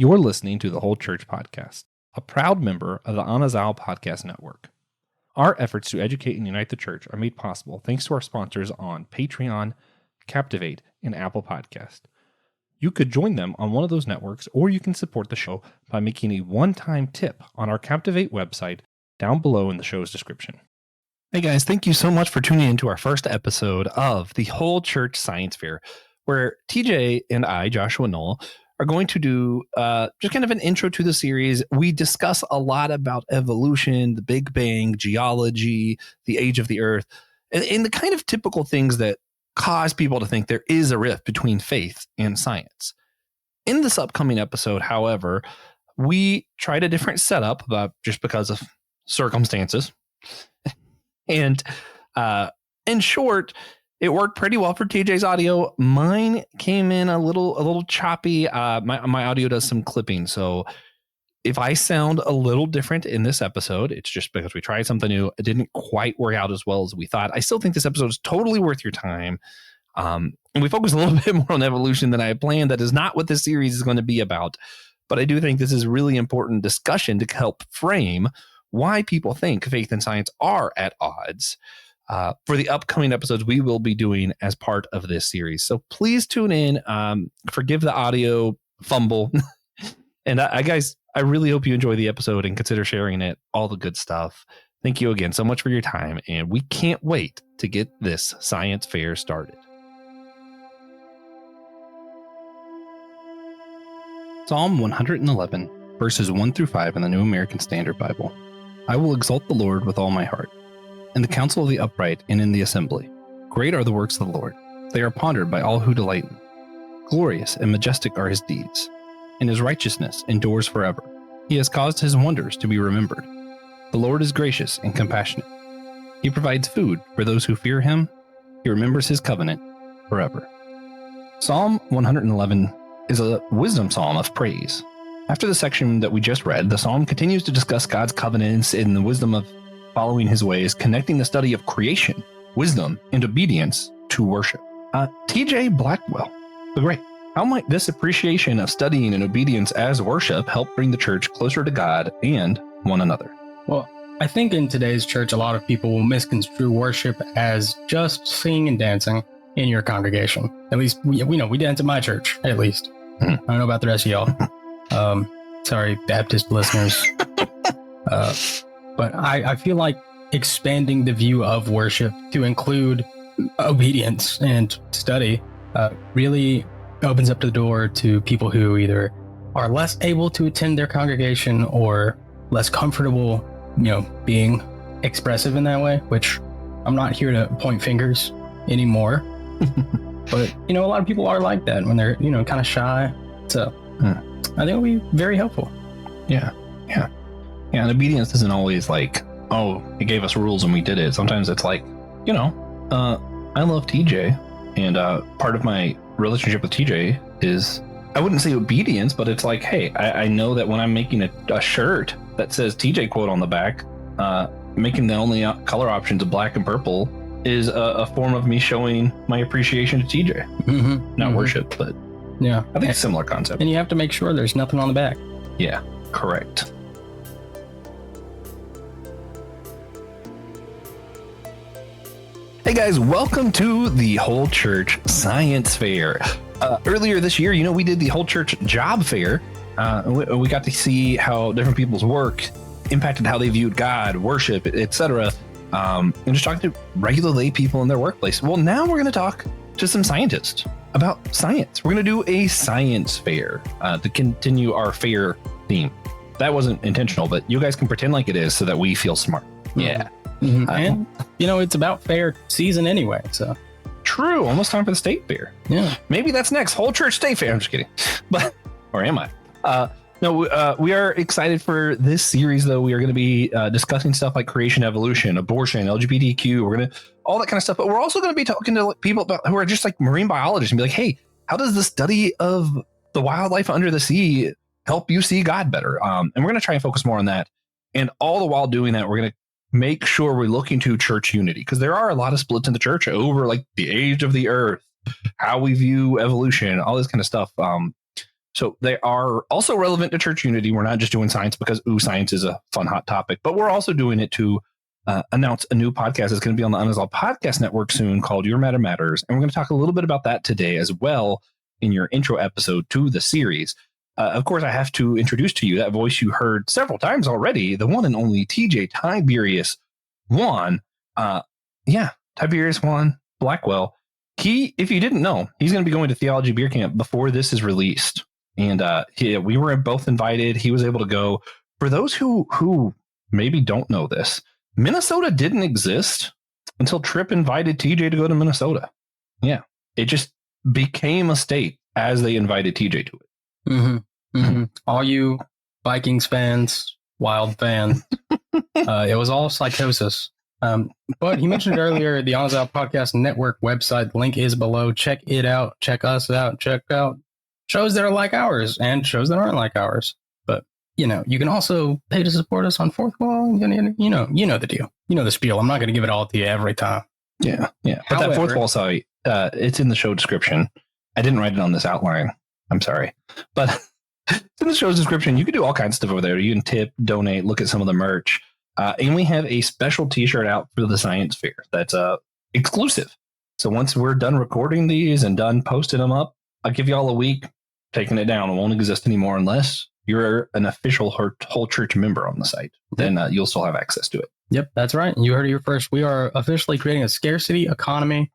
You're listening to the Whole Church Podcast, a proud member of the Anazal Podcast Network. Our efforts to educate and unite the church are made possible thanks to our sponsors on Patreon, Captivate, and Apple Podcast. You could join them on one of those networks, or you can support the show by making a one-time tip on our Captivate website down below in the show's description. Hey guys, thank you so much for tuning in to our first episode of the Whole Church Science Fair, where TJ and I, Joshua and Noel, are going to do just kind of an intro to the series. We discuss a lot about evolution, the Big Bang, geology, the age of the Earth, and the kind of typical things that cause people to think there is a rift between faith and science. In this upcoming episode, however, we tried a different setup just because of circumstances. And in short, it worked pretty well for TJ's audio. Mine came in a little choppy. My audio does some clipping. So if I sound a little different in this episode, it's just because we tried something new. It didn't quite work out as well as we thought. I still think this episode is totally worth your time. And we focus a little bit more on evolution than I had planned. That is not what this series is going to be about. But I do think this is a really important discussion to help frame why people think faith and science are at odds. For the upcoming episodes we will be doing as part of this series. So please tune in. Forgive the audio fumble. And guys, I really hope you enjoy the episode and consider sharing it, all the good stuff. Thank you again so much for your time. And we can't wait to get this science fair started. Psalm 111, verses 1 through 5 in the New American Standard Bible. I will exalt the Lord with all my heart. In the counsel of the upright and in the assembly. Great are the works of the Lord. They are pondered by all who delight in them. Glorious and majestic are his deeds, and his righteousness endures forever. He has caused his wonders to be remembered. The Lord is gracious and compassionate. He provides food for those who fear him. He remembers his covenant forever. Psalm 111 is a wisdom psalm of praise. After the section that we just read, the psalm continues to discuss God's covenants and the wisdom of following his ways, connecting the study of creation, wisdom, and obedience to worship. TJ Blackwell, the great. How might this appreciation of studying and obedience as worship help bring the church closer to God and one another? Well, I think in today's church, a lot of people will misconstrue worship as just singing and dancing in your congregation. At least we dance at my church, at least. I don't know about the rest of y'all. Sorry, Baptist listeners. But I feel like expanding the view of worship to include obedience and study really opens up the door to people who either are less able to attend their congregation or less comfortable, being expressive in that way, which I'm not here to point fingers anymore. But, a lot of people are like that when they're, kind of shy. So I think it'll be very helpful. Yeah. And obedience isn't always like, oh, he gave us rules and we did it. Sometimes it's like, I love TJ, and part of my relationship with TJ is, I wouldn't say obedience, but it's like, hey, I know that when I'm making a shirt that says TJ quote on the back, making the only color options of black and purple is a form of me showing my appreciation to TJ. Not worship, but yeah, I think it's a similar concept. And you have to make sure there's nothing on the back. Yeah, correct. Hey guys, welcome to the Whole Church Science Fair. Earlier this year, we did the Whole Church Job Fair. We got to see how different people's work impacted how they viewed God, worship, etc. And just talking to regular lay people in their workplace. Well, now we're going to talk to some scientists about science. We're going to do a science fair to continue our fair theme. That wasn't intentional, but you guys can pretend like it is so that we feel smart. Yeah. And, it's about fair season anyway, so. True. Almost time for the state fair. Yeah. Maybe that's next. Whole Church State Fair. I'm just kidding. Or am I? No, we are excited for this series, though. We are going to be discussing stuff like creation, evolution, abortion, LGBTQ. We're going to all that kind of stuff. But we're also going to be talking to people who are just like marine biologists and be like, hey, how does the study of the wildlife under the sea help you see God better? And we're going to try and focus more on that. And all the while doing that, we're going to make sure we're looking to church unity, because there are a lot of splits in the church over like the age of the earth, how we view evolution, all this kind of stuff. So they are also relevant to church unity. We're not just doing science because, science is a fun, hot topic, but we're also doing it to announce a new podcast that's going to be on the Unresolved Podcast Network soon called Your Matter Matters. And we're going to talk a little bit about that today as well in your intro episode to the series. Of course, I have to introduce to you that voice you heard several times already, the one and only TJ Tiberius Juan. Tiberius Juan Blackwell. He, if you didn't know, he's going to be going to Theology Beer Camp before this is released. And we were both invited. He was able to go. For those who maybe don't know this, Minnesota didn't exist until Tripp invited TJ to go to Minnesota. Yeah, it just became a state as they invited TJ to it. Mm-hmm. Mm-hmm. All you Vikings fans, Wild fans, it was all psychosis. But he mentioned earlier the Unresolved Podcast Network website. The link is below. Check it out. Check us out. Check out shows that are like ours and shows that aren't like ours. But, you can also pay to support us on Fourth Wall. You know the deal. You know the spiel. I'm not going to give it all to you every time. Yeah. But that Fourth Wall site, it's in the show description. I didn't write it on this outline. I'm sorry. But it's in the show's description. You can do all kinds of stuff over there. You can tip, donate, look at some of the merch. And we have a special t-shirt out for the science fair that's exclusive. So once we're done recording these and done posting them up, I'll give you all a week taking it down. It won't exist anymore unless you're an official whole church member on the site. Then you'll still have access to it. Yep, that's right. You heard it here first. We are officially creating a scarcity economy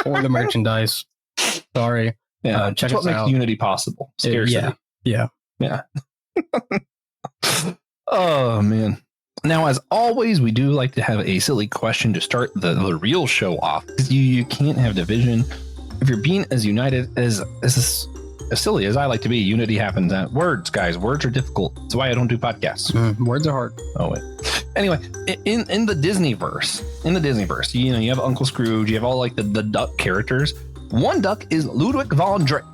for the merchandise. Sorry. Yeah, check that's what makes out. unity possible. Scarcity. Yeah. Oh, man. Now, as always, we do like to have a silly question to start the real show off. You can't have division. If you're being as united as silly as I like to be, unity happens at words, guys. Words are difficult. That's why I don't do podcasts. Words are hard. Oh, wait. Anyway, in the Disneyverse, you have Uncle Scrooge, you have all like the duck characters. One duck is Ludwig von Drake,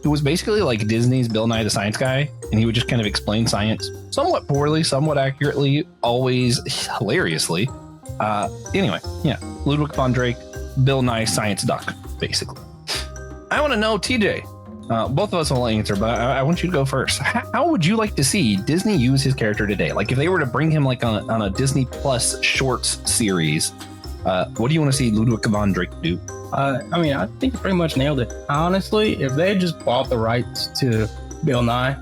who was basically like Disney's Bill Nye the Science Guy, and he would just kind of explain science somewhat poorly, somewhat accurately, always hilariously. Ludwig von Drake, Bill Nye Science Duck, basically. I want to know, TJ, both of us will answer, but I want you to go first. How would you like to see Disney use his character today? Like if they were to bring him like on a Disney Plus shorts series, what do you want to see Ludwig von Drake do? I think you pretty much nailed it. Honestly, if they just bought the rights to Bill Nye,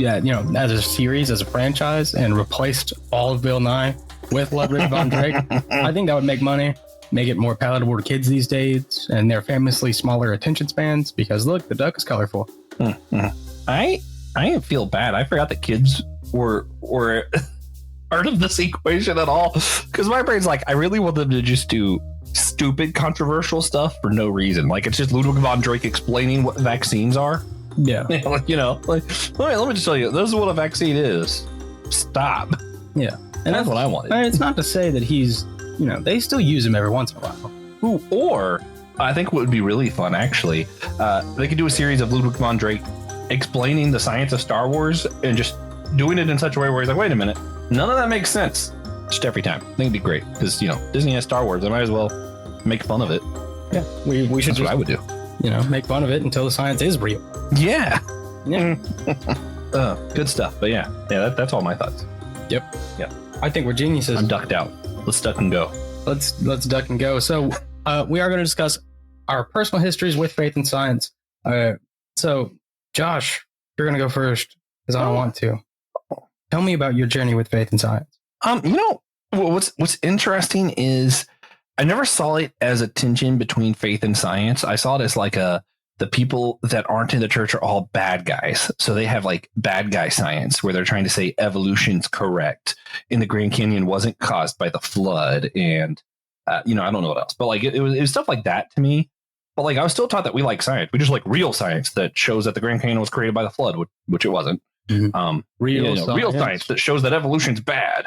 as a series, as a franchise, and replaced all of Bill Nye with Ludwig von Drake, I think that would make money, make it more palatable to kids these days and their famously smaller attention spans. Because look, the duck is colorful. I feel bad. I forgot that kids were part of this equation at all. Because my brain's like, I really want them to just do stupid controversial stuff for no reason. Like it's just Ludwig von Drake explaining what vaccines are. Yeah. Let me just tell you, this is what a vaccine is. Stop. Yeah. And that's what I wanted. It's not to say that he's, they still use him every once in a while. Or I think what would be really fun, actually, they could do a series of Ludwig von Drake explaining the science of Star Wars and just doing it in such a way where he's like, wait a minute, none of that makes sense. Just every time. I think it'd be great because, Disney has Star Wars. I might as well make fun of it. Yeah, we should That's what I would do. Make fun of it until the science is real. Yeah. Yeah. Good stuff. But yeah, that's all my thoughts. Yep. Yeah. I think we're geniuses. I'm ducked out. Let's duck and go. Let's duck and go. So we are going to discuss our personal histories with faith and science. So Josh, you're going to go first because I don't want to. Tell me about your journey with faith and science. What's interesting is I never saw it as a tension between faith and science. I saw it as like the people that aren't in the church are all bad guys. So they have like bad guy science where they're trying to say evolution's correct and the Grand Canyon wasn't caused by the flood. And, I don't know what else, but like it was stuff like that to me. But like I was still taught that we like science. We just like real science that shows that the Grand Canyon was created by the flood, which it wasn't. Mm-hmm. Real science that shows that evolution's bad.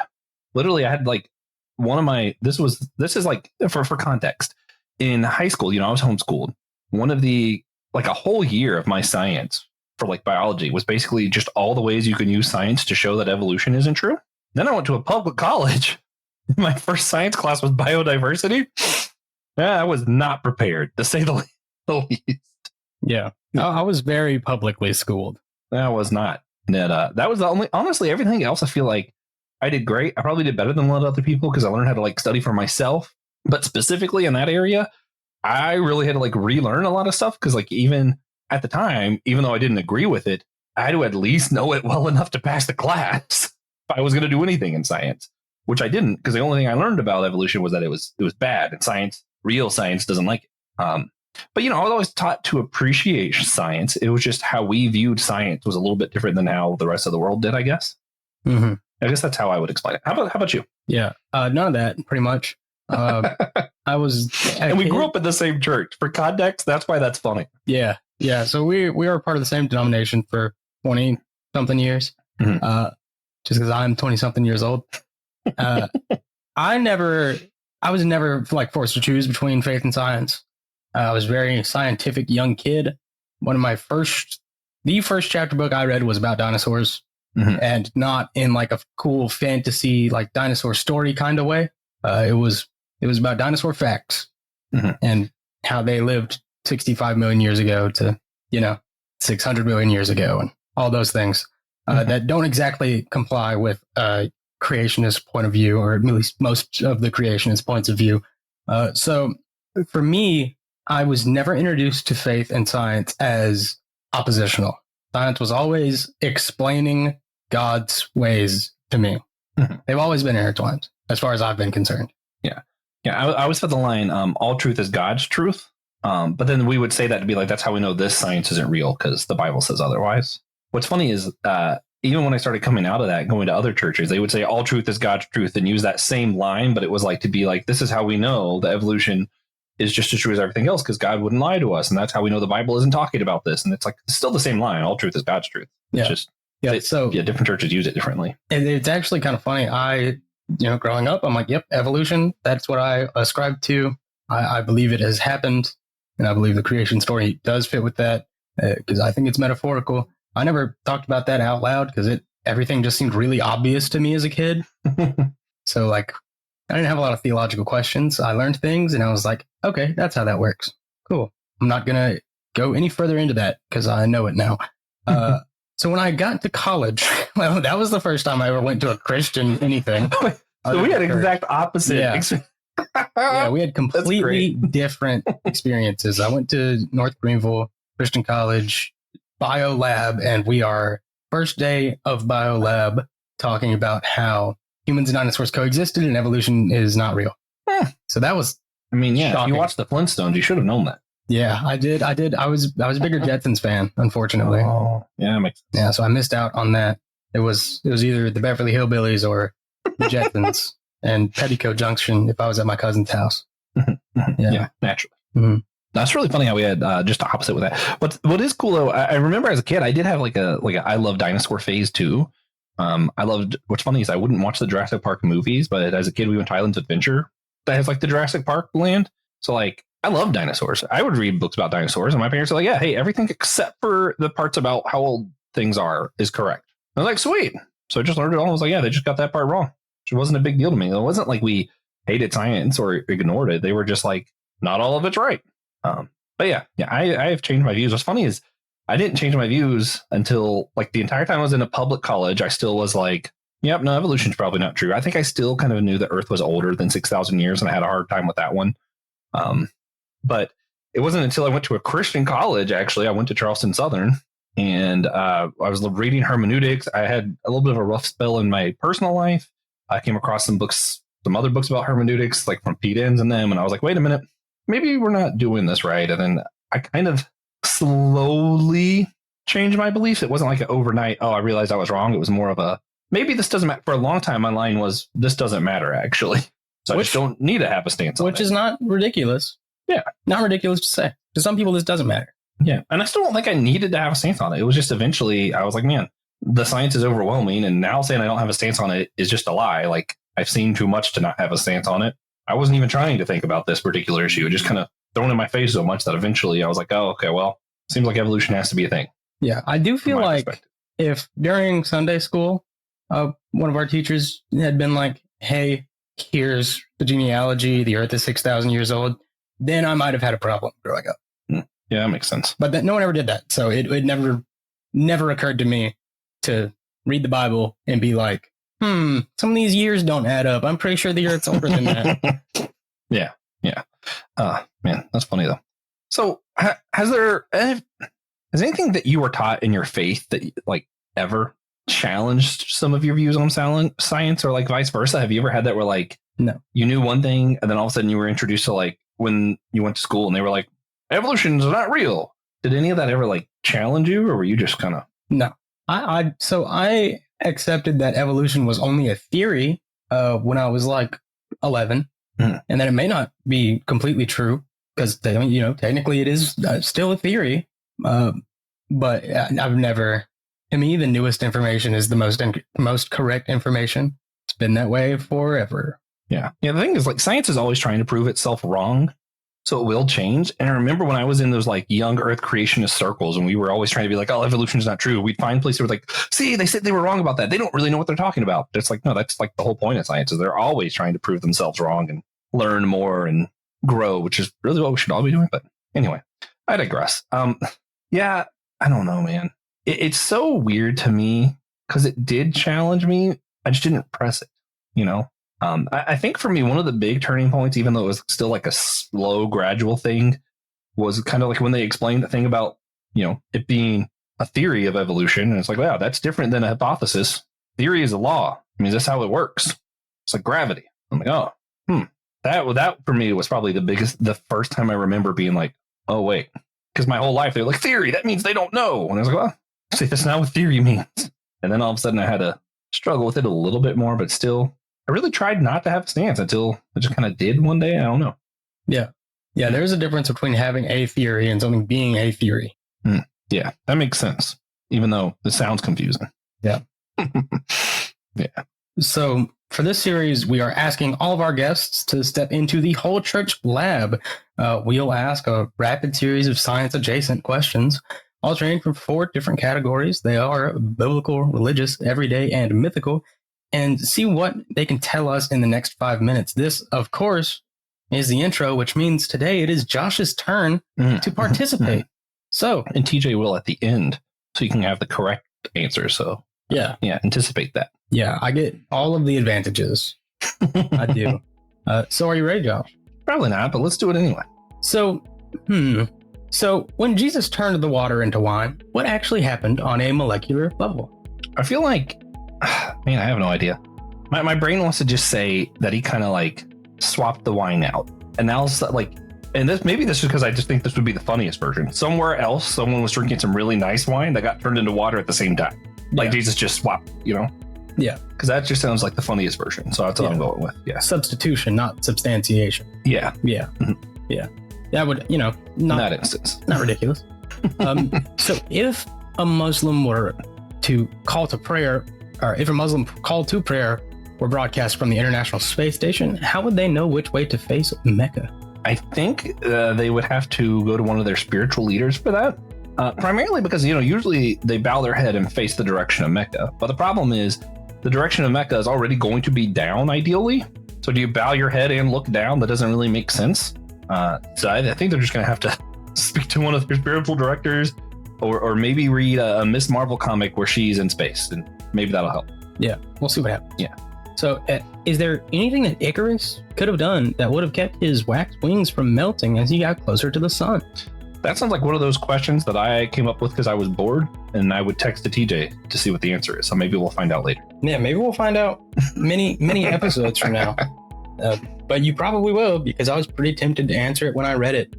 Literally, I had like one of my this is like for context. In high school, I was homeschooled. One of the like a whole year of my science for like biology was basically just all the ways you can use science to show that evolution isn't true. Then I went to a public college. My first science class was biodiversity. Yeah, I was not prepared, to say the least. Yeah, I was very publicly schooled. I was not. That was the only, honestly, everything else I feel like I did great. I probably did better than a lot of other people because I learned how to like study for myself. But specifically in that area, I really had to like relearn a lot of stuff because like even at the time, even though I didn't agree with it, I had to at least know it well enough to pass the class if I was going to do anything in science, which I didn't because the only thing I learned about evolution was that it was bad and science, real science doesn't like it. But, I was always taught to appreciate science. It was just how we viewed science was a little bit different than how the rest of the world did, I guess. Mm-hmm. I guess that's how I would explain it. How about you? Yeah, none of that, pretty much. I was, and we grew up in the same church. For context, that's why that's funny. Yeah. So we were part of the same denomination for 20 something years. Mm-hmm. Just because I'm 20 something years old. I was never like forced to choose between faith and science. I was a very scientific young kid. The first chapter book I read was about dinosaurs, and not in like a cool fantasy, like dinosaur story kind of way. It was about dinosaur facts and how they lived 65 million years ago to, 600 million years ago and all those things that don't exactly comply with a creationist point of view, or at least most of the creationist points of view. So for me, I was never introduced to faith and science as oppositional. Science was always explaining God's ways to me. They've always been intertwined, as far as I've been concerned. Yeah. I always said the line, all truth is God's truth. But then we would say that to be like, that's how we know this science isn't real because the Bible says otherwise. What's funny is even when I started coming out of that, going to other churches, they would say all truth is God's truth and use that same line. But it was like to be like, this is how we know that evolution is just as true as everything else because God wouldn't lie to us. And that's how we know the Bible isn't talking about this. And it's like, it's still the same line. All truth is God's truth. It's just, different churches use it differently. And it's actually kind of funny. Growing up, I'm like, yep, evolution. That's what I ascribe to. I believe it has happened. And I believe the creation story does fit with that because I think it's metaphorical. I never talked about that out loud because everything just seemed really obvious to me as a kid. So like, I didn't have a lot of theological questions. I learned things and I was like, okay, that's how that works. Cool. I'm not going to go any further into that because I know it now. So when I got to college, well, that was the first time I ever went to a Christian anything. So we had exact opposite. Yeah, we had completely different experiences. I went to North Greenville Christian College Bio Lab, and we are first day of Bio Lab talking about how humans and dinosaurs coexisted and evolution is not real. So that was, shocking. If you watched the Flintstones, you should have known that. Yeah, I did. I was a bigger Jetsons fan, unfortunately. Oh, yeah, makes sense. Yeah, so I missed out on that. It was either the Beverly Hillbillies or the Jetsons and Petticoat Junction if I was at my cousin's house. Yeah, naturally. That's really funny how we had just the opposite with that. What is cool though, I remember as a kid, I did have like a I love dinosaur phase too. What's funny is I wouldn't watch the Jurassic Park movies, but as a kid we went to Islands Adventure that has like the Jurassic Park land. So like I love dinosaurs. I would read books about dinosaurs and my parents are like, yeah, hey, everything except for the parts about how old things are is correct. I was like, sweet. So I just learned it all. I was like, yeah, they just got that part wrong. It wasn't a big deal to me. It wasn't like we hated science or ignored it. They were just like, not all of it's right. But yeah, I have changed my views. What's funny is I didn't change my views until like the entire time I was in a public college. I still was like, yep, no, evolution's probably not true. I think I still kind of knew that Earth was older than 6,000 years, and I had a hard time with that one. But it wasn't until I went to a Christian college, actually. I went to Charleston Southern, and I was reading hermeneutics. I had a little bit of a rough spell in my personal life. I came across some other books about hermeneutics, like from Pete Enns and them, and I was like, wait a minute, maybe we're not doing this right. And then I kind of slowly changed my beliefs. It wasn't like an overnight, I realized I was wrong. It was more of a, maybe this doesn't matter. For a long time, my line was, this doesn't matter, actually. So I just don't need to have a stance on it. Which is not ridiculous. Yeah. Not ridiculous to say. To some people, this doesn't matter. Yeah. And I still don't think I needed to have a stance on it. It was just eventually, I was like, man, the science is overwhelming. And now saying I don't have a stance on it is just a lie. Like, I've seen too much to not have a stance on it. I wasn't even trying to think about this particular issue. It just kind of thrown in my face so much that eventually I was like, oh, okay, well, seems like evolution has to be a thing. Yeah. I do feel like if during Sunday school, one of our teachers had been like, hey, here's the genealogy, the Earth is 6,000 years old, then I might have had a problem growing up. Yeah, that makes sense. But no one ever did that. So it never never occurred to me to read the Bible and be like, some of these years don't add up. I'm pretty sure the Earth's older than that. Yeah. Man, that's funny though. So has anything that you were taught in your faith that like ever challenged some of your views on science, or like vice versa? Have you ever had that where like, no, you knew one thing and then all of a sudden you were introduced to like when you went to school and they were like, evolution is not real? Did any of that ever like challenge you, or were you just kind of? No, I accepted that evolution was only a theory when I was like 11, and that it may not be completely true because technically it is still a theory. But I've never. To me, the newest information is the most correct information. It's been that way forever. Yeah. The thing is, like, science is always trying to prove itself wrong, so it will change. And I remember when I was in those like Young Earth Creationist circles, and we were always trying to be like, "Oh, evolution is not true." We'd find places where like, "See, they said they were wrong about that. They don't really know what they're talking about." It's like, no, that's like the whole point of science is they're always trying to prove themselves wrong and learn more and grow, which is really what we should all be doing. But anyway, I digress. Yeah, I don't know, man. It's so weird to me because it did challenge me. I just didn't press it, I think for me, one of the big turning points, even though it was still like a slow, gradual thing, was kind of like when they explained the thing about, it being a theory of evolution. And it's like, wow, that's different than a hypothesis. Theory is a law. I mean, that's how it works. It's like gravity. I'm like, oh, that for me was probably the first time I remember being like, oh, wait, because my whole life they were like, theory, that means they don't know. And I was like, well, see, that's not what theory means. And then all of a sudden I had to struggle with it a little bit more, but still, I really tried not to have a stance until I just kind of did one day. I don't know. Yeah. There's a difference between having a theory and something being a theory. Yeah, that makes sense, even though it sounds confusing. Yeah. Yeah. So for this series, we are asking all of our guests to step into the whole church lab. We'll ask a rapid series of science adjacent questions, alternating from 4 different categories. They are biblical, religious, everyday, and mythical, and see what they can tell us in the next 5 minutes. This, of course, is the intro, which means today it is Josh's turn to participate. So, and TJ will at the end, so you can have the correct answer. So, yeah, anticipate that. Yeah, I get all of the advantages. I do. So, are you ready, Josh? Probably not, but let's do it anyway. So, when Jesus turned the water into wine, what actually happened on a molecular level? I feel like, man, I have no idea. My brain wants to just say that he kind of like swapped the wine out. And now it's like, and this is because I just think this would be the funniest version. Somewhere else, someone was drinking some really nice wine that got turned into water at the same time. Like Jesus just swapped, Yeah. Because that just sounds like the funniest version. So that's what I'm going with. Yeah. Substitution, not substantiation. Yeah. Yeah. Yeah. That would, not in that instance. Not ridiculous. So if a Muslim were to call to prayer, or if a Muslim call to prayer were broadcast from the International Space Station, how would they know which way to face Mecca? I think they would have to go to one of their spiritual leaders for that. Primarily because, usually they bow their head and face the direction of Mecca. But the problem is the direction of Mecca is already going to be down, ideally. So do you bow your head and look down? That doesn't really make sense. So I think they're just going to have to speak to one of their spiritual directors or maybe read a Miss Marvel comic where she's in space, and maybe that'll help. Yeah, we'll see what happens. Yeah. So is there anything that Icarus could have done that would have kept his wax wings from melting as he got closer to the sun? That sounds like one of those questions that I came up with because I was bored, and I would text to TJ to see what the answer is. So maybe we'll find out later. Yeah, maybe we'll find out many episodes from now. But you probably will, because I was pretty tempted to answer it when I read it.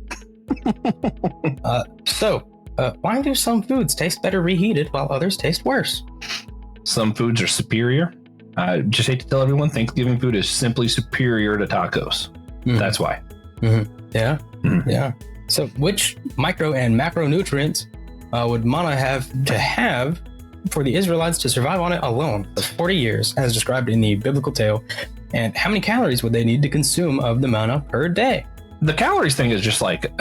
So why do some foods taste better reheated while others taste worse? Some foods are superior. I just hate to tell everyone, Thanksgiving food is simply superior to tacos. Mm-hmm. That's why. Mm-hmm. Yeah. Mm-hmm. Yeah. So which micro and macronutrients would manna have to have for the Israelites to survive on it alone for 40 years, as described in the biblical tale? And how many calories would they need to consume of the manna per day? The calories thing is just like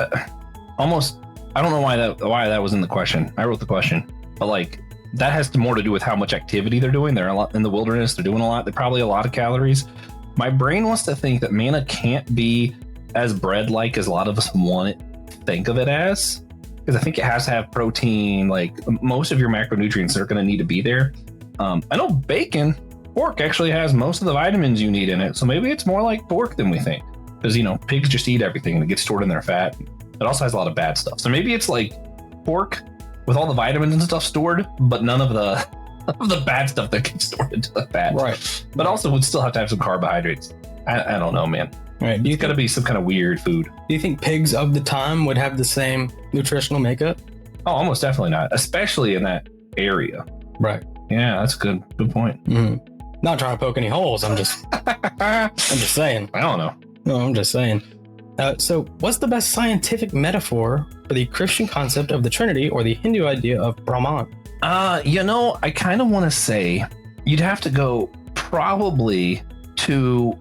almost, I don't know why that was in the question. I wrote the question, but like that has more to do with how much activity they're doing. They're a lot in the wilderness. They're doing a lot. They're probably a lot of calories. My brain wants to think that manna can't be as bread-like as a lot of us think of it as. because I think it has to have protein. Like most of your macronutrients are going to need to be there. I know pork actually has most of the vitamins you need in it. So maybe it's more like pork than we think. Because, pigs just eat everything and it gets stored in their fat. It also has a lot of bad stuff. So maybe it's like pork with all the vitamins and stuff stored, but none of the bad stuff that gets stored into the fat. Right. But also would still have to have some carbohydrates. I don't know, man. Right. It's got to be some kind of weird food. Do you think pigs of the time would have the same nutritional makeup? Oh, almost definitely not, especially in that area. Right. Yeah, that's a good point. Mm-hmm. Not trying to poke any holes. I'm just saying. I don't know. No, I'm just saying. So what's the best scientific metaphor for the Christian concept of the Trinity or the Hindu idea of Brahman? I kind of want to say you'd have to go probably to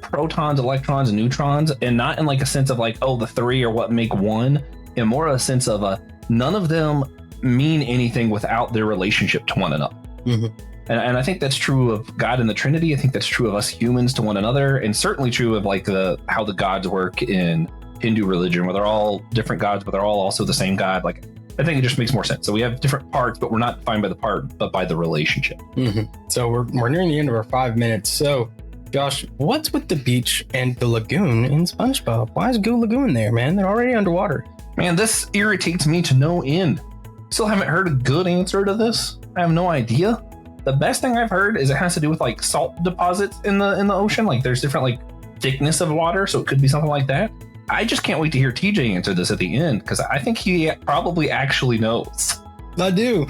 protons, electrons, and neutrons, and not in like a sense of like, oh, the three are what make one, and more a sense of none of them mean anything without their relationship to one another. Mm-hmm. And I think that's true of God and the Trinity. I think that's true of us humans to one another, and certainly true of like how the gods work in Hindu religion, where they're all different gods, but they're all also the same God. Like, I think it just makes more sense. So we have different parts, but we're not defined by the part, but by the relationship. Mm-hmm. So we're nearing the end of our 5 minutes. So, Josh, what's with the beach and the lagoon in SpongeBob? Why is Goo Lagoon there, man? They're already underwater. Man, this irritates me to no end. Still haven't heard a good answer to this. I have no idea. The best thing I've heard is it has to do with like salt deposits in the ocean. Like there's different like thickness of water, so it could be something like that. I just can't wait to hear TJ answer this at the end, because I think he probably actually knows. I do.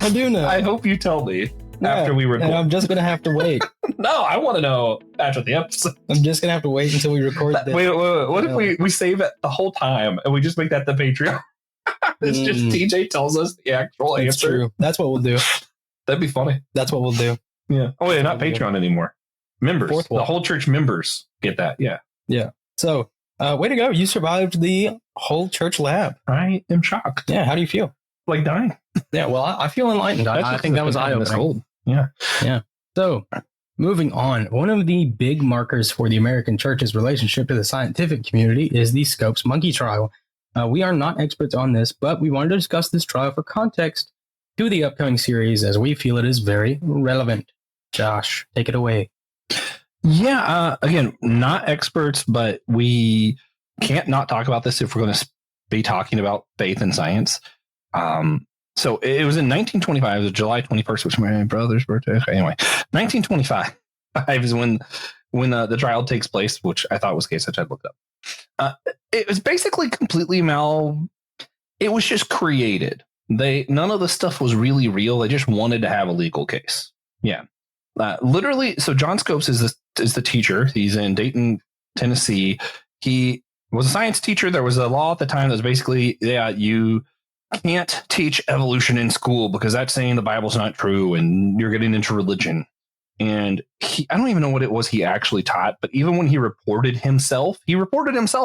I do know. I hope you tell me after we record. And I'm just going to have to wait. No, I want to know after the episode. I'm just going to have to wait until we record this. Wait. What if we save it the whole time and we just make that the Patreon? It's just TJ tells us the actual That's answer. True. That's what we'll do. That'd be funny. That's what we'll do. Yeah. Oh, wait, not Patreon anymore. Members. The whole church members get that. Yeah. Yeah. So, way to go. You survived the whole church lab. I am shocked. Yeah. How do you feel? Like dying. Yeah. Well, I feel enlightened. I think that was eye-opening. Yeah. Yeah. So, moving on. One of the big markers for the American church's relationship to the scientific community is the Scopes monkey trial. We are not experts on this, but we wanted to discuss this trial for context to the upcoming series, as we feel it is very relevant. Josh, take it away. Yeah, again, not experts, but we can't not talk about this if we're going to be talking about faith and science. So it was in 1925, it was July 21st, which was my brother's birthday. Okay, anyway, 1925 is when the trial takes place, which I thought was the case. I tried to look it up. It was basically completely it was just created. None of the stuff was really real. They just wanted to have a legal case. Yeah. Literally, so John Scopes is the teacher. He's in Dayton, Tennessee. He was a science teacher. There was a law at the time that was basically, you can't teach evolution in school because that's saying the Bible's not true and you're getting into religion. And I don't even know what it was he actually taught, but even when he reported himself,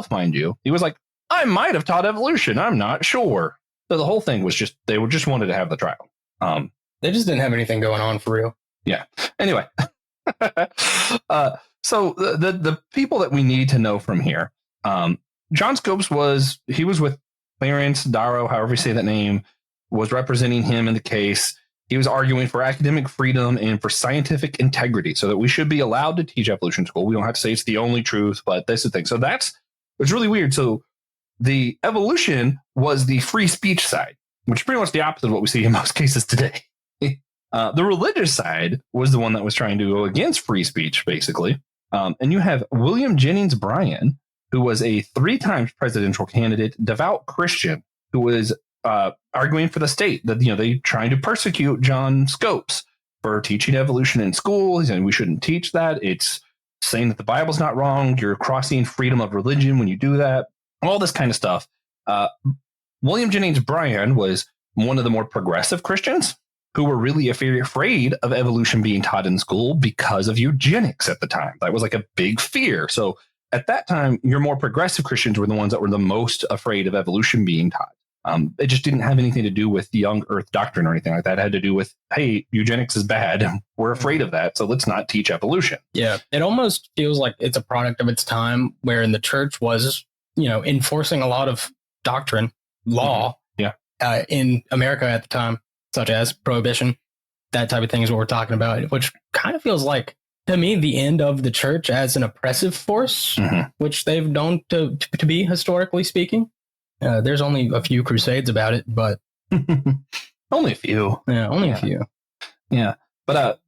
mind you, he was like, I might have taught evolution. I'm not sure. So the whole thing was they just wanted to have the trial. They just didn't have anything going on for real. Yeah. Anyway, so the people that we need to know from here, John Scopes was with Clarence Darrow, however you say that name, was representing him in the case. He was arguing for academic freedom and for scientific integrity, so that we should be allowed to teach evolution in school. We don't have to say it's the only truth, but that's the thing. So it's really weird. So the evolution was the free speech side, which is pretty much the opposite of what we see in most cases today. The religious side was the one that was trying to go against free speech, basically. And you have William Jennings Bryan, who was a 3-time presidential candidate, devout Christian, who was arguing for the state that, they trying to persecute John Scopes for teaching evolution in school. He's saying we shouldn't teach that. It's saying that the Bible's not wrong. You're crossing freedom of religion when you do that. All this kind of stuff. William Jennings Bryan was one of the more progressive Christians who were really afraid of evolution being taught in school because of eugenics at the time. That was like a big fear. So at that time, your more progressive Christians were the ones that were the most afraid of evolution being taught. It just didn't have anything to do with the young earth doctrine or anything like that. It had to do with, hey, eugenics is bad. We're afraid of that. So let's not teach evolution. Yeah. It almost feels like it's a product of its time, wherein the church was, enforcing a lot of doctrine, law, in America at the time, such as prohibition. That type of thing is what we're talking about, which kind of feels like, to me, the end of the church as an oppressive force, which they've known to be, historically speaking. There's only a few crusades about it, but only a few. Yeah, only a few. Yeah, but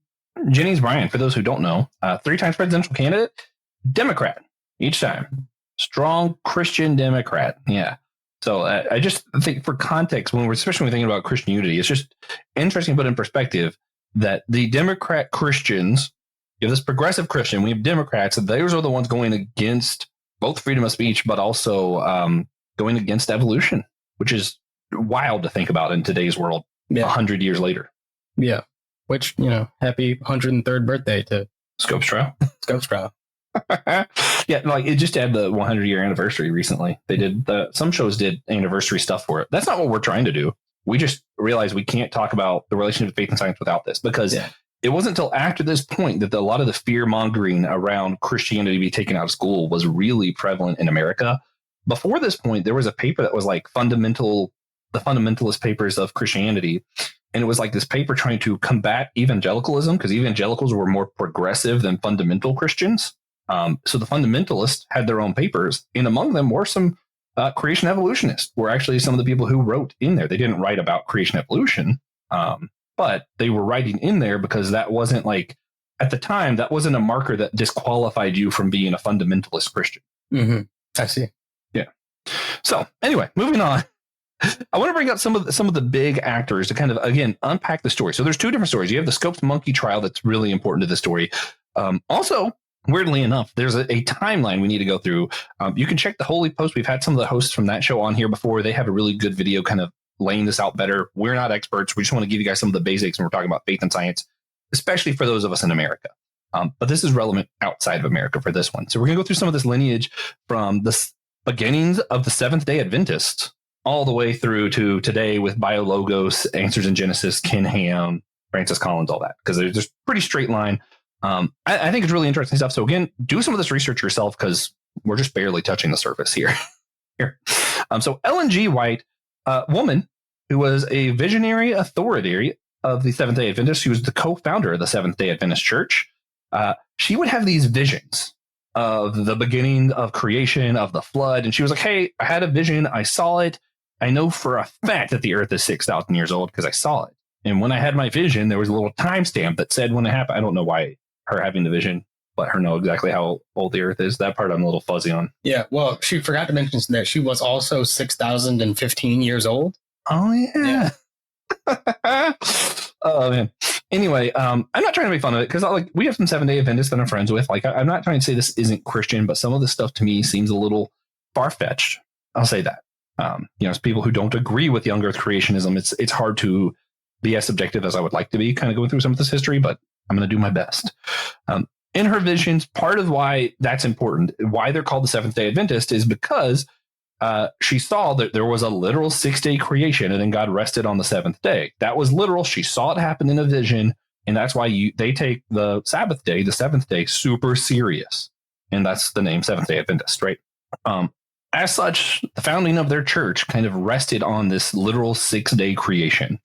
Jennings Bryan, for those who don't know, 3 times presidential candidate, Democrat each time, strong Christian Democrat. Yeah. So I just think, for context, especially when we're thinking about Christian unity, it's just interesting to put in perspective that the Democrat Christians, you have this progressive Christian, we have Democrats, those are the ones going against both freedom of speech, but also going against evolution, which is wild to think about in today's world 100 years later. Yeah. Which, happy 103rd birthday to Scopes Trial. Yeah, like it just had the 100-year anniversary recently. They did some shows did anniversary stuff for it. That's not what we're trying to do. We just realized we can't talk about the relationship of faith and science without this, because it wasn't until after this point that a lot of the fear mongering around Christianity be taken out of school was really prevalent in America. Before this point, there was a paper that was like the fundamentalist papers of Christianity. And it was like this paper trying to combat evangelicalism, because evangelicals were more progressive than fundamental Christians. So the fundamentalists had their own papers, and among them were some creation evolutionists, were actually some of the people who wrote in there. They didn't write about creation evolution, but they were writing in there because that wasn't like, at the time, that wasn't a marker that disqualified you from being a fundamentalist Christian. I see. Yeah. So anyway, moving on. I want to bring up some of the big actors to kind of, again, unpack the story. So there's 2 different stories. You have the Scopes monkey trial that's really important to the story. Also, weirdly enough, there's a timeline we need to go through. You can check the Holy Post. We've had some of the hosts from that show on here before. They have a really good video kind of laying this out better. We're not experts. We just want to give you guys some of the basics when we're talking about faith and science, especially for those of us in America. But this is relevant outside of America for this one. So we're going to go through some of this lineage from the beginnings of the Seventh-day Adventists all the way through to today with BioLogos, Answers in Genesis, Ken Ham, Francis Collins, all that, because there's pretty straight line. I think it's really interesting stuff. So again, do some of this research yourself, because we're just barely touching the surface here. So Ellen G. White, woman who was a visionary authority of the Seventh-day Adventists. She was the co-founder of the Seventh-day Adventist Church. She would have these visions of the beginning of creation, of the flood. And she was like, hey, I had a vision. I saw it. I know for a fact that the earth is 6,000 years old because I saw it. And when I had my vision, there was a little timestamp that said when it happened. I don't know why her having the vision let her know exactly how old the earth is. That part I'm a little fuzzy on. Yeah, well, she forgot to mention that she was also 6,015 years old. Oh, yeah. Oh, man. Anyway, I'm not trying to make fun of it, because we have some Seventh-day Adventists that I'm friends with. I'm not trying to say this isn't Christian, but some of this stuff to me seems a little far-fetched. I'll say that. It's people who don't agree with Young Earth Creationism. It's hard to be as subjective as I would like to be, kind of going through some of this history, but I'm going to do my best. In her visions, part of why that's important, why they're called the Seventh-day Adventist, is because she saw that there was a literal 6-day creation, and then God rested on the 7th day. That was literal. She saw it happen in a vision, and that's why they take the Sabbath day, the 7th day, super serious. And that's the name Seventh-day Adventist, right? As such, the founding of their church kind of rested on this literal 6-day creation,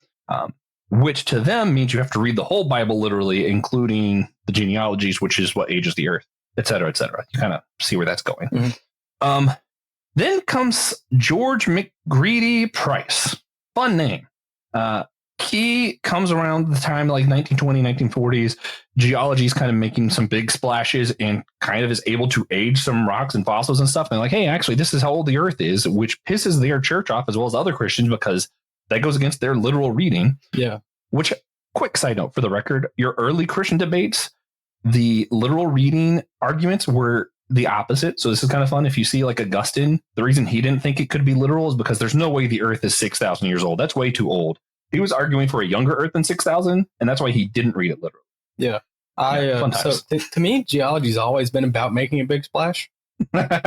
which to them means you have to read the whole Bible literally, including the genealogies, which is what ages the earth, et cetera, et cetera. You kind of see where that's going. Mm-hmm. Then comes George McGreedy Price. Fun name. He comes around the time like 1920, 1940s. Geology is kind of making some big splashes and kind of is able to age some rocks and fossils and stuff. And they're like, hey, actually, this is how old the earth is, which pisses their church off as well as other Christians, because that goes against their literal reading. Yeah. Which, quick side note for the record, your early Christian debates, the literal reading arguments were the opposite. So this is kind of fun. If you see like Augustine, the reason he didn't think it could be literal is because there's no way the earth is 6,000 years old. That's way too old. He was arguing for a younger earth than 6,000, and that's why he didn't read it literally. Yeah. To me, geology's always been about making a big splash. Well,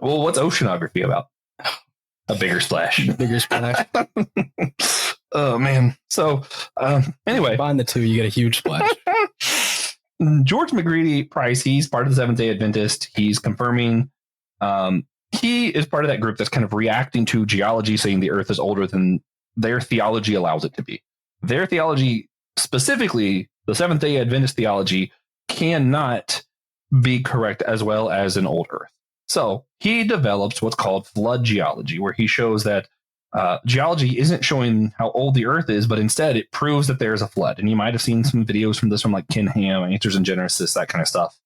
what's oceanography about? A bigger splash. Bigger splash. Oh, man. So, anyway. Combine the two, you get a huge splash. George McGreedy Price, he's part of the Seventh-day Adventist. He's confirming he is part of that group that's kind of reacting to geology saying the Earth is older than their theology allows it to be. Their theology, specifically the Seventh-day Adventist theology, cannot be correct as well as an old Earth. So he develops what's called flood geology, where he shows that geology isn't showing how old the Earth is, but instead it proves that there's a flood. And you might have seen some videos from this from like Ken Ham, Answers in Genesis, that kind of stuff.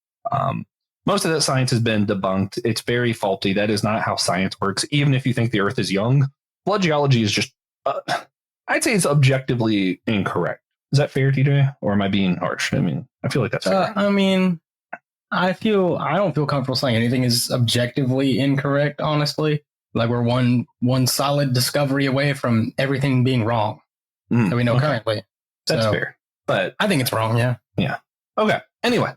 Most of that science has been debunked. It's very faulty. That is not how science works. Even if you think the Earth is young, flood geology is just, I'd say it's objectively incorrect. Is that fair, TJ? Or am I being harsh? I mean, I feel like that's fair. I mean, I don't feel comfortable saying anything is objectively incorrect, honestly. Like we're one solid discovery away from everything being wrong that we know currently. That's fair. But I think it's wrong, yeah. Yeah. Okay. Anyway,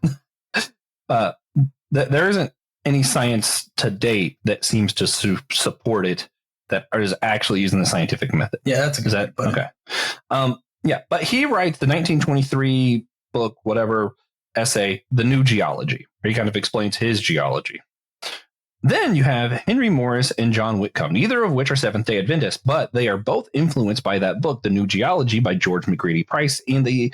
there isn't any science to date that seems to support it that is actually using the scientific method. Yeah, that's exactly okay. Yeah, but he writes the 1923 book, whatever, essay, The New Geology, where he kind of explains his geology. Then you have Henry Morris and John Whitcomb, neither of which are Seventh-day Adventists, but they are both influenced by that book, The New Geology by George McGrady Price, and they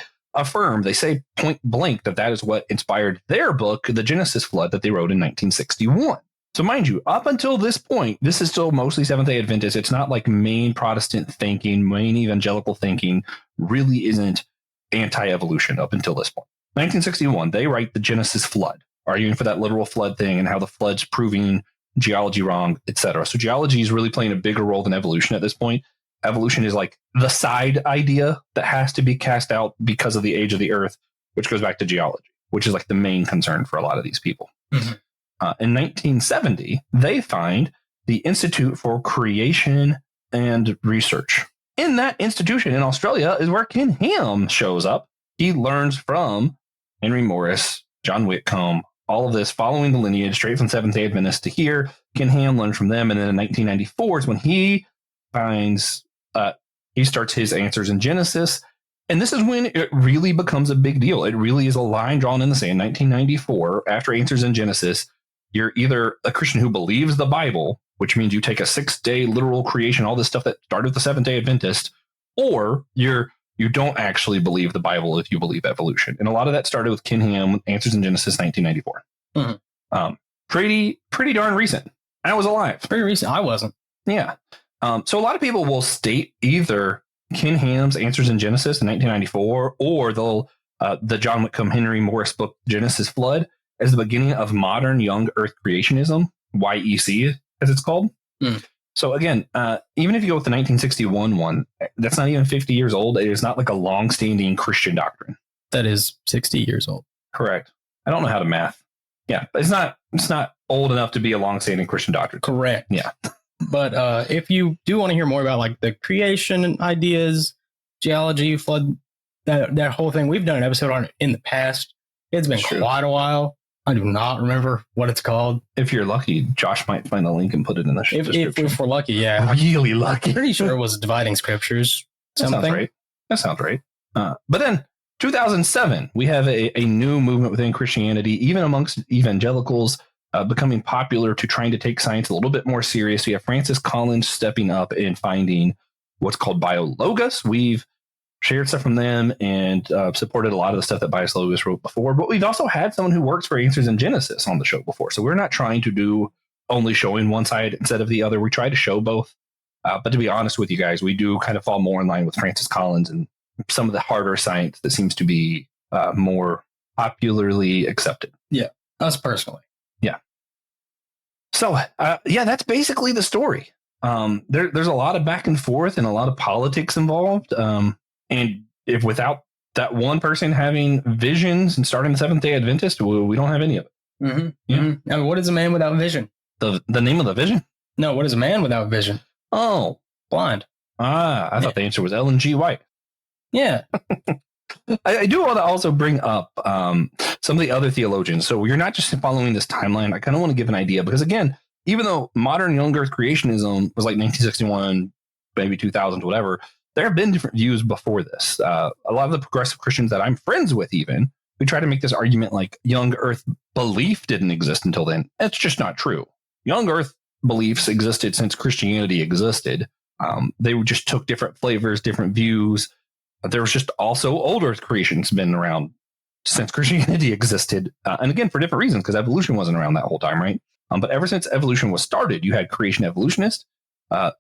say point blank that is what inspired their book, The Genesis Flood, that they wrote in 1961. So mind you, up until this point, this is still mostly Seventh-day Adventist. It's not like main Protestant thinking, main evangelical thinking really isn't anti-evolution up until this point. 1961, they write The Genesis Flood, arguing for that literal flood thing and how the flood's proving geology wrong, etc. So geology is really playing a bigger role than evolution at this point. Evolution is like the side idea that has to be cast out because of the age of the Earth, which goes back to geology, which is like the main concern for a lot of these people. Mm-hmm. In 1970, they find the Institute for Creation and Research. In that institution in Australia is where Ken Ham shows up. He learns from Henry Morris, John Whitcomb, all of this following the lineage straight from Seventh-day Adventists to here. Ken Ham learns from them. And then in 1994 is when he starts his Answers in Genesis. And this is when it really becomes a big deal. It really is a line drawn in the sand. 1994, after Answers in Genesis, you're either a Christian who believes the Bible, which means you take a 6-day literal creation, all this stuff that started with the Seventh-day Adventist, or you don't actually believe the Bible if you believe evolution. And a lot of that started with Ken Ham, Answers in Genesis, 1994. Mm-hmm. Pretty darn recent. I was alive. Pretty recent. I wasn't. Yeah. So a lot of people will state either Ken Ham's Answers in Genesis in 1994 or the John Whitcomb Henry Morris book, Genesis Flood, as the beginning of modern Young Earth Creationism, YEC, as it's called. Mm. So again, even if you go with the 1961 one, that's not even 50 years old. It is not like a long-standing Christian doctrine. That is 60 years old. Correct. I don't know how to math. Yeah, but it's not old enough to be a long-standing Christian doctrine. Correct. Yeah. But if you do want to hear more about like the creation ideas, geology, flood, that whole thing, we've done an episode on it in the past. It's been quite a while. I do not remember what it's called. If you're lucky, Josh might find the link and put it in the description. If we're lucky, yeah. Really lucky. I'm pretty sure it was Dividing Scriptures. That sounds right. But then 2007, we have a new movement within Christianity, even amongst evangelicals, becoming popular to trying to take science a little bit more serious. We have Francis Collins stepping up and finding what's called biologos. We've shared stuff from them and supported a lot of the stuff that Biologos wrote before. But we've also had someone who works for Answers in Genesis on the show before. So we're not trying to do only showing one side instead of the other. We try to show both. But to be honest with you guys, we do kind of fall more in line with Francis Collins and some of the harder science that seems to be more popularly accepted. Yeah, us personally. Yeah. So, that's basically the story. There's a lot of back and forth and a lot of politics involved. And if without that one person having visions and starting the Seventh-day Adventist, we don't have any of it. Mm-hmm. Yeah. Mm-hmm. I mean, what is a man without vision? The name of the vision? No, what is a man without vision? Oh, blind. I thought the answer was Ellen G. White. Yeah. I do want to also bring up some of the other theologians. So you're not just following this timeline. I kind of want to give an idea because, again, even though modern Young Earth Creationism was like 1961, maybe 2000, whatever, there have been different views before this. A lot of the progressive Christians that I'm friends with, even, we try to make this argument like Young Earth belief didn't exist until then. That's just not true. Young Earth beliefs existed since Christianity existed. They just took different flavors, different views. There was just also old Earth creation's been around since Christianity existed. And again, for different reasons, because evolution wasn't around that whole time, right? But ever since evolution was started, you had creation evolutionists.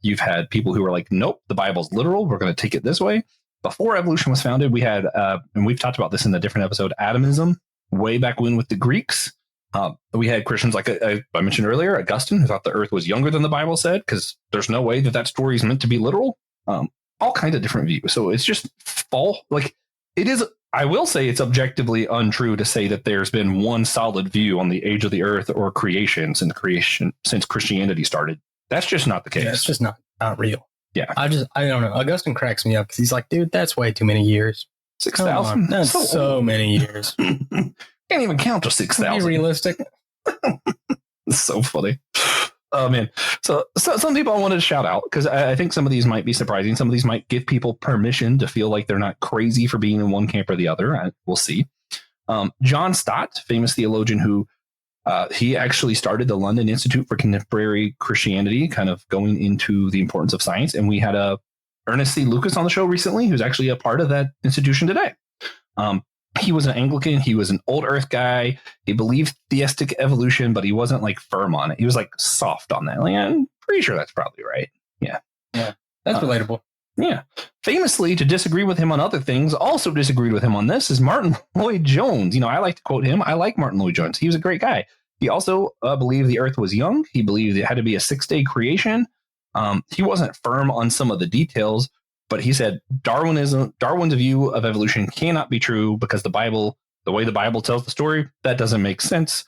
You've had people who were like, nope, the Bible's literal. We're going to take it this way. Before evolution was founded, we had, and we've talked about this in a different episode, atomism, way back when with the Greeks. We had Christians like I mentioned earlier, Augustine, who thought the earth was younger than the Bible said, because there's no way that story is meant to be literal. All kinds of different views. So it's just like it is. I will say it's objectively untrue to say that there's been one solid view on the age of the earth or creation since Christianity started. That's just not the case. Yeah, it's just not real. Yeah. I don't know. Augustine cracks me up because he's like, dude, that's way too many years. 6,000? That's so many years. Can't even count to 6,000. Be realistic. It's so funny. Oh, man. So some people I wanted to shout out because I think some of these might be surprising. Some of these might give people permission to feel like they're not crazy for being in one camp or the other. We'll see. John Stott, famous theologian who he actually started the London Institute for Contemporary Christianity, kind of going into the importance of science. And we had Ernest C. Lucas on the show recently, who's actually a part of that institution today. He was an Anglican. He was an old earth guy. He believed theistic evolution, but he wasn't like firm on it. He was like soft on that. Like, I'm pretty sure that's probably right. Yeah. Yeah. That's relatable. Yeah. Famously, to disagree with him on other things, also disagreed with him on this is Martin Lloyd-Jones. You know, I like to quote him. I like Martin Lloyd-Jones. He was a great guy. He also believed the earth was young. He believed it had to be a 6-day creation. He wasn't firm on some of the details, but he said Darwin's view of evolution cannot be true because the way the Bible tells the story, that doesn't make sense.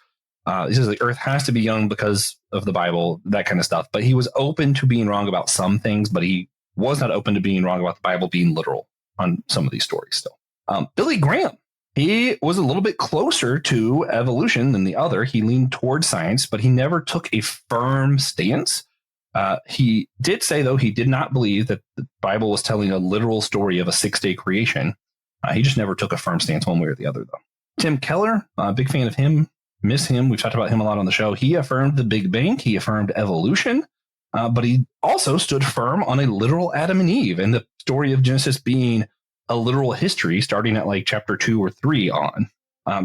He says the earth has to be young because of the Bible, that kind of stuff. But he was open to being wrong about some things, but he was not open to being wrong about the Bible being literal on some of these stories still. Billy Graham, he was a little bit closer to evolution than the other. He leaned towards science, but he never took a firm stance. He did say, though, he did not believe that the Bible was telling a literal story of a 6-day creation. He just never took a firm stance one way or the other, though. Tim Keller, big fan of him, miss him. We've talked about him a lot on the show. He affirmed the Big Bang. He affirmed evolution, but he also stood firm on a literal Adam and Eve and the story of Genesis being a literal history starting at like chapter 2 or 3 on.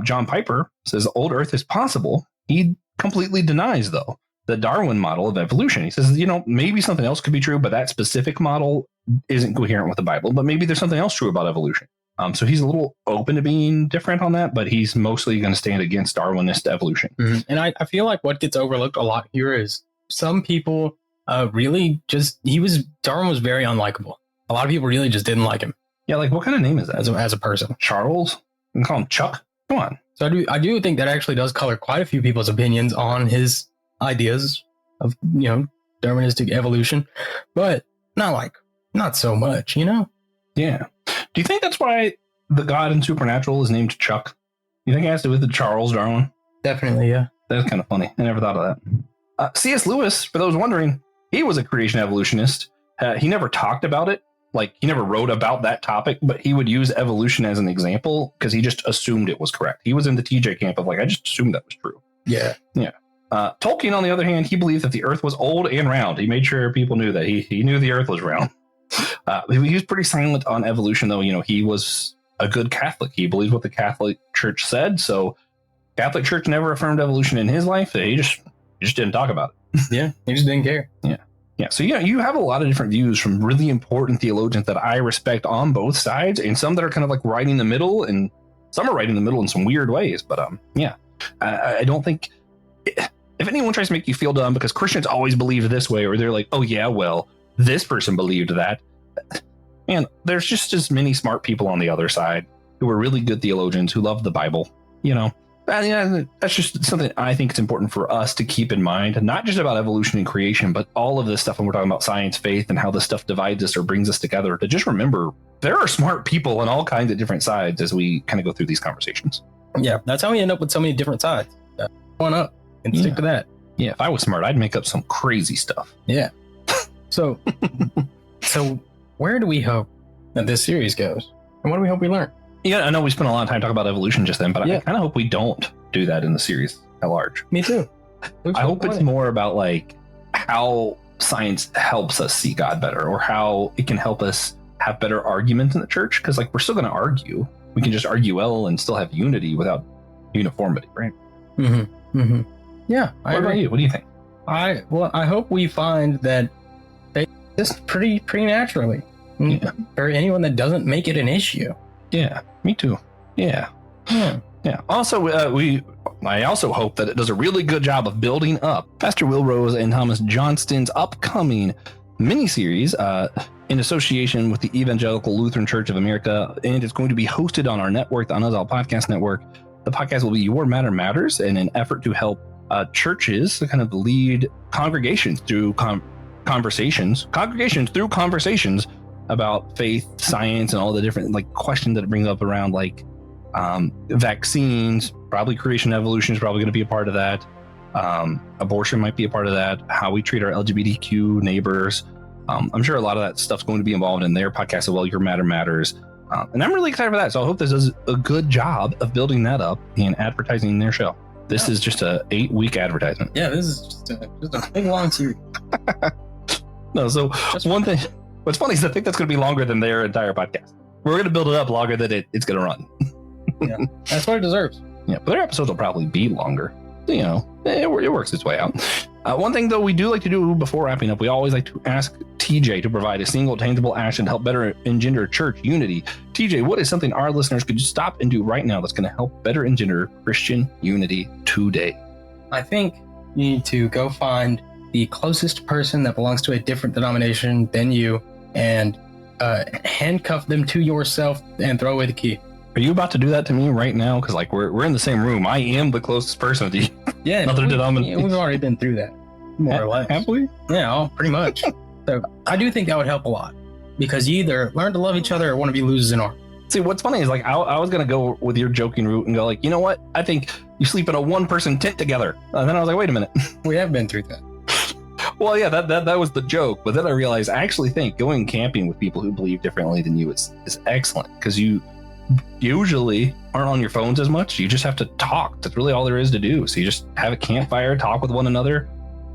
John Piper says old Earth is possible. He completely denies, though, the Darwin model of evolution. He says, maybe something else could be true, but that specific model isn't coherent with the Bible, but maybe there's something else true about evolution. So he's a little open to being different on that, but he's mostly going to stand against Darwinist evolution. Mm-hmm. And I feel like what gets overlooked a lot here is some people really Darwin was very unlikable. A lot of people really just didn't like him. Yeah, like what kind of name is that? As a person. Charles? You can call him Chuck? Come on. So I do think that actually does color quite a few people's opinions on his ideas of, Darwinistic evolution, but not so much, Yeah. Do you think that's why the God in Supernatural is named Chuck? You think it has to do with Charles Darwin? Definitely, yeah. That's kind of funny. I never thought of that. C.S. Lewis, for those wondering, he was a creation evolutionist. He never talked about it. Like, he never wrote about that topic, but he would use evolution as an example because he just assumed it was correct. He was in the TJ camp of I just assumed that was true. Yeah. Yeah. Tolkien, on the other hand, he believed that the earth was old and round. He made sure people knew that. He knew the earth was round. He was pretty silent on evolution, though. He was a good Catholic. He believed what the Catholic Church said. So Catholic Church never affirmed evolution in his life. He just didn't talk about it. Yeah, he just didn't care. Yeah. Yeah. So, you have a lot of different views from really important theologians that I respect on both sides, and some that are kind of like right in the middle, and some are right in the middle in some weird ways. But I don't think if anyone tries to make you feel dumb because Christians always believe this way, or they're like, oh, yeah, well, this person believed that. Man, there's just as many smart people on the other side who are really good theologians who love the Bible. That's just something I think it's important for us to keep in mind, not just about evolution and creation, but all of this stuff when we're talking about science, faith, and how this stuff divides us or brings us together, to just remember there are smart people on all kinds of different sides as we kind of go through these conversations. Yeah, that's how we end up with so many different sides. One up and stick to that. Yeah, if I was smart, I'd make up some crazy stuff. Yeah. So where do we hope that this series goes? And what do we hope we learn? Yeah, I know we spent a lot of time talking about evolution just then, but I kind of hope we don't do that in the series at large. Me too. I hope it's more about how science helps us see God better, or how it can help us have better arguments in the church. Because like we're still going to argue. We can just argue well and still have unity without uniformity, right? Mm-hmm. Mm-hmm. Yeah. What about you? What do you think? I hope we find that they exist pretty naturally for anyone that doesn't make it an issue. Yeah, me too. Yeah. Also, I also hope that it does a really good job of building up Pastor Will Rose and Thomas Johnston's upcoming miniseries in association with the Evangelical Lutheran Church of America, and it's going to be hosted on our network, the Unazal Podcast Network. The podcast will be Your Matter Matters, in an effort to help churches kind of lead congregations through conversations about faith, science, and all the different like questions that it brings up around like vaccines. Probably creation evolution is probably going to be a part of that. Abortion might be a part of that. How we treat our LGBTQ neighbors. I'm sure a lot of that stuff's going to be involved in their podcast as well. Your Matter Matters. And I'm really excited for that. So I hope this does a good job of building that up and advertising their show. This is just a 8-week advertisement. Yeah, this is just a big long series. No, so one thing, what's funny is I think that's going to be longer than their entire podcast. We're going to build it up longer than it's going to run. Yeah, that's what it deserves. Yeah, but their episodes will probably be longer. You know, it works its way out. One thing, though, we do like to do before wrapping up, we always like to ask TJ to provide a single tangible action to help better engender church unity. TJ, what is something our listeners could stop and do right now that's going to help better engender Christian unity today? I think you need to go find the closest person that belongs to a different denomination than you and handcuff them to yourself and throw away the key. Are you about to do that to me right now? Because like we're in the same room. I am the closest person to you. Yeah, we've already been through that, more or less. Have we? Yeah, pretty much. So I do think that would help a lot, because you either learn to love each other or one of you loses an arm. See, what's funny is like I was gonna go with your joking route and go like, you know what? I think you sleep in a one-person tent together. And then I was like, wait a minute. We have been through that. Well, yeah, that was the joke. But then I realized I actually think going camping with people who believe differently than you is excellent, because you usually aren't on your phones as much. You just have to talk. That's really all there is to do. So you just have a campfire, talk with one another.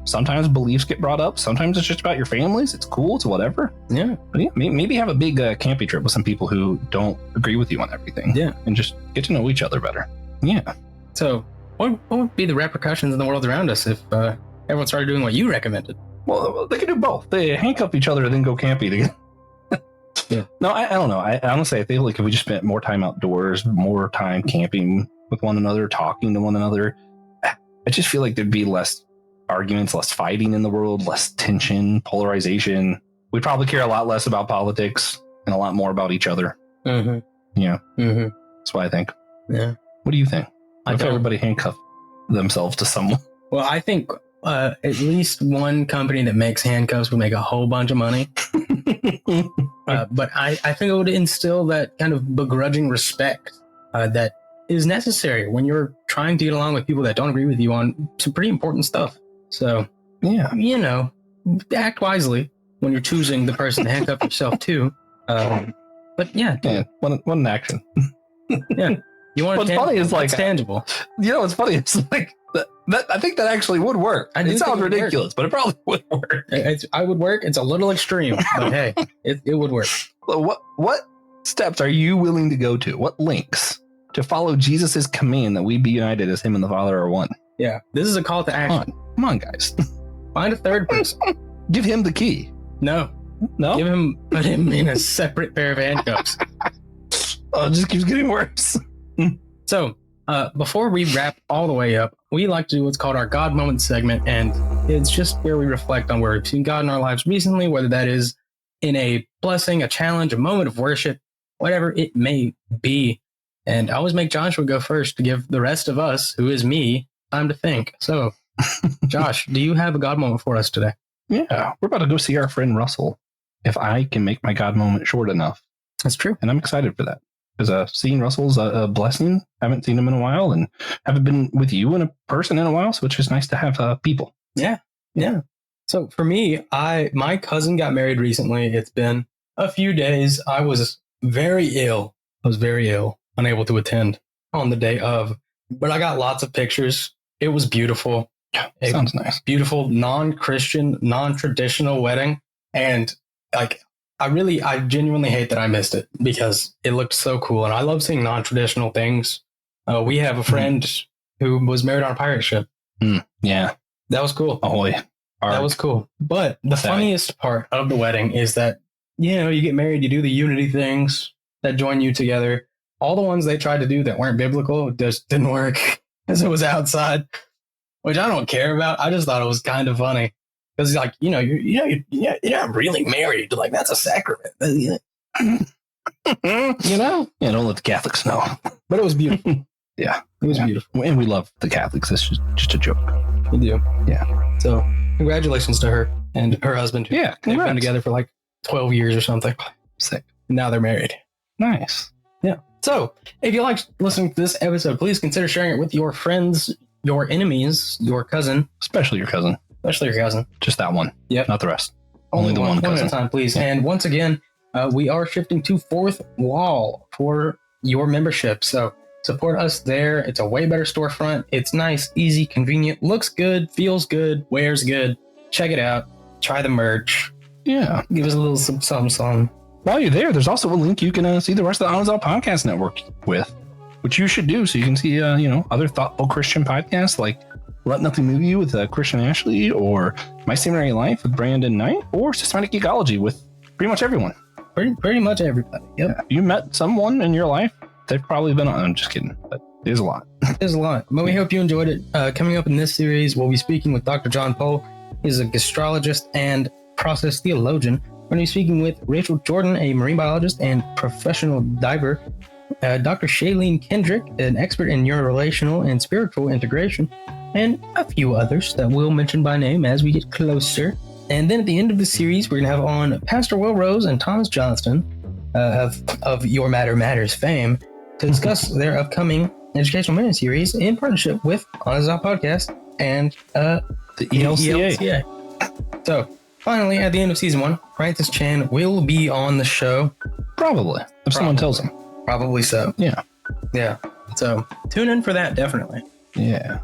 Sometimes beliefs get brought up. Sometimes it's just about your families. It's cool. It's whatever. Yeah. But yeah, maybe have a big camping trip with some people who don't agree with you on everything. Yeah. And just get to know each other better. Yeah. So what would be the repercussions in the world around us if everyone started doing what you recommended? Well, they could do both. They handcuff each other and then go camping together. Yeah. No, I don't know. I honestly, I feel like if we just spent more time outdoors, more time camping with one another, talking to one another, I just feel like there'd be less arguments, less fighting in the world, less tension, polarization. We'd probably care a lot less about politics and a lot more about each other. Mm-hmm. Yeah. Mm-hmm. That's what I think. Yeah. What do you think? What if everybody handcuffed themselves to someone? Well, I think at least one company that makes handcuffs would make a whole bunch of money. But I think it would instill that kind of begrudging respect that is necessary when you're trying to get along with people that don't agree with you on some pretty important stuff. So, yeah, you know, act wisely when you're choosing the person to handcuff yourself to. But yeah, one action. Yeah, you want. What's funny is like it's tangible. You know, what's funny? It's like that. I think that actually would work. It sounds ridiculous, but it probably would work. I would work. It's a little extreme, but hey, it would work. What steps are you willing to go to? What links to follow Jesus's command that we be united as Him and the Father are one? Yeah, this is a call to action. Come on, guys. Find a third person. Give him the key. No. Put him in a separate pair of handcuffs. Oh, it just keeps getting worse. So, before we wrap all the way up, we like to do what's called our God Moment segment, and it's just where we reflect on where we've seen God in our lives recently, whether that is in a blessing, a challenge, a moment of worship, whatever it may be. And I always make Joshua go first to give the rest of us, who is me, time to think. So, Josh, do you have a God moment for us today? Yeah, we're about to go see our friend Russell. If I can make my God moment short enough. That's true. And I'm excited for that. Because seeing Russell's a blessing. I haven't seen him in a while and haven't been with you in a person in a while. So it's just nice to have people. Yeah. Yeah. So for me, my cousin got married recently. It's been a few days. I was very ill, unable to attend on the day of. But I got lots of pictures. It was beautiful. Sounds nice. Beautiful, non-Christian, non-traditional wedding. And like, I genuinely hate that I missed it because it looked so cool. And I love seeing non-traditional things. We have a friend who was married on a pirate ship. Yeah. That was cool. Ahoy. That was cool. But the funniest part of the wedding is that, you get married, you do the unity things that join you together. All the ones they tried to do that weren't biblical just didn't work because it was outside, which I don't care about. I just thought it was kind of funny because, like, you're not really married. Like, that's a sacrament. Yeah, don't let the Catholics know. But it was beautiful. Yeah, it was beautiful, and we love the Catholics. It's just a joke. We do. Yeah. So congratulations to her and her husband. Yeah, they've been together for like 12 years or something. Sick. And now they're married. Nice. Yeah. So if you like listening to this episode, please consider sharing it with your friends, your enemies, your cousin. Especially your cousin. Just that one. Yep. Not the rest. Only the one cousin. One at a time, please. Yeah. And once again, we are shifting to Fourth Wall for your membership. So support us there. It's a way better storefront. It's nice, easy, convenient, looks good, feels good, wears good. Check it out. Try the merch. Yeah. Give us a little something. While you're there, there's also a link you can see the rest of the Amidst Podcast Network with, which you should do so you can see, other thoughtful Christian podcasts like Let Nothing Move You with Christian Ashley, or My Seminary Life with Brandon Knight, or Systematic Geology with pretty much everyone. Pretty much everybody. Yep. Yeah. You met someone in your life. They've probably been on. I'm just kidding, but there's a lot. There's a lot. But we hope you enjoyed it. Coming up in this series, we'll be speaking with Dr. John Pohl. He's a gastrologist and process theologian. We're going to be speaking with Rachel Jordan, a marine biologist and professional diver. Dr. Shailene Kendrick, an expert in neurorelational and spiritual integration. And a few others that we'll mention by name as we get closer. And then at the end of the series, we're going to have on Pastor Will Rose and Thomas Johnston of Your Matter Matters fame to discuss their upcoming educational miniseries in partnership with Amidst Podcast and the ELCA. So, finally, at the end of season 1, Francis Chan will be on the show. Probably. If someone tells him. Probably so. Yeah. Yeah. So, tune in for that, definitely. Yeah.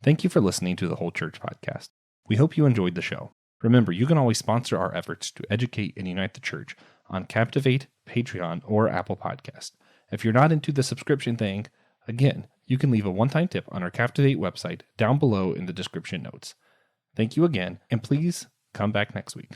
Thank you for listening to the Whole Church Podcast. We hope you enjoyed the show. Remember, you can always sponsor our efforts to educate and unite the church on Captivate, Patreon, or Apple Podcast. If you're not into the subscription thing, again, you can leave a one-time tip on our Captivate website down below in the description notes. Thank you again, and please come back next week.